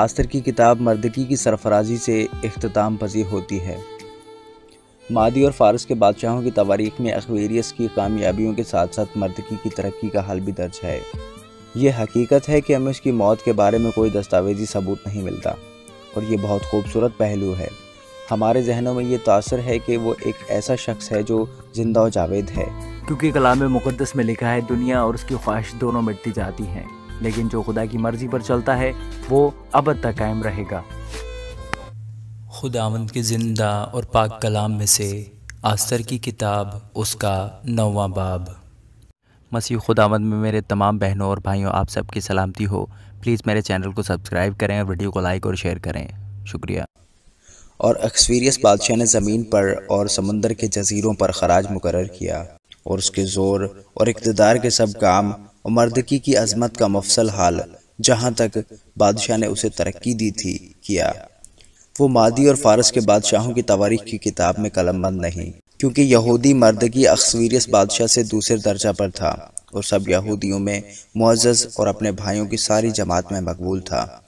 आस्तर की किताब मर्दकी की सरफराजी से इख्तिताम पजीर होती है। मादी और फ़ारस के बादशाहों की तवारीख़ में अक्वेरियस की कामयाबियों के साथ साथ मर्दकी की तरक्की का हाल भी दर्ज है। ये हकीकत है कि हमें उसकी मौत के बारे में कोई दस्तावेज़ी सबूत नहीं मिलता और ये बहुत खूबसूरत पहलू है। हमारे जहनों में ये तासर है कि वो एक ऐसा शख्स है जो जिंदा और जावेद है, क्योंकि कलाम मुक़द्दस में लिखा है दुनिया और उसकी ख्वाहिश दोनों मिटती जाती हैं, लेकिन जो खुदा की मर्ज़ी पर चलता है वो अबद तक कायम रहेगा। खुदावंद के ज़िंदा और पाक कलाम में से आस्तर की किताब उसका 9वां बाब। मसीह खुदावंद में मेरे तमाम बहनों और भाइयों, आप सबकी सलामती हो। प्लीज़ मेरे चैनल को सब्सक्राइब करें और वीडियो को लाइक और शेयर करें। शुक्रिया। और अक्वेरियस बादशाह ने ज़मीन पर और समंदर के जजीरों पर खराज मुकर्रर किया और उसके ज़ोर और इक़्तिदार के सब काम और मर्दकी की अज़मत का मफसल हाल जहाँ तक बादशाह ने उसे तरक्की दी थी किया। वो मादी और फ़ारस के बादशाहों की तवारीख़ की किताब में कलमबंद नहीं, क्योंकि यहूदी मर्दकी अक्वेरियस बादशाह से दूसरे दर्जा पर था और सब यहूदियों में मुअज़्ज़ज़ और अपने भाइयों की सारी जमात में मकबूल था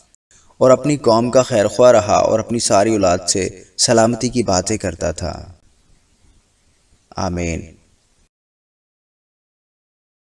और अपनी कौम का खैरख्वाह रहा और अपनी सारी औलाद से सलामती की बातें करता था। आमीन।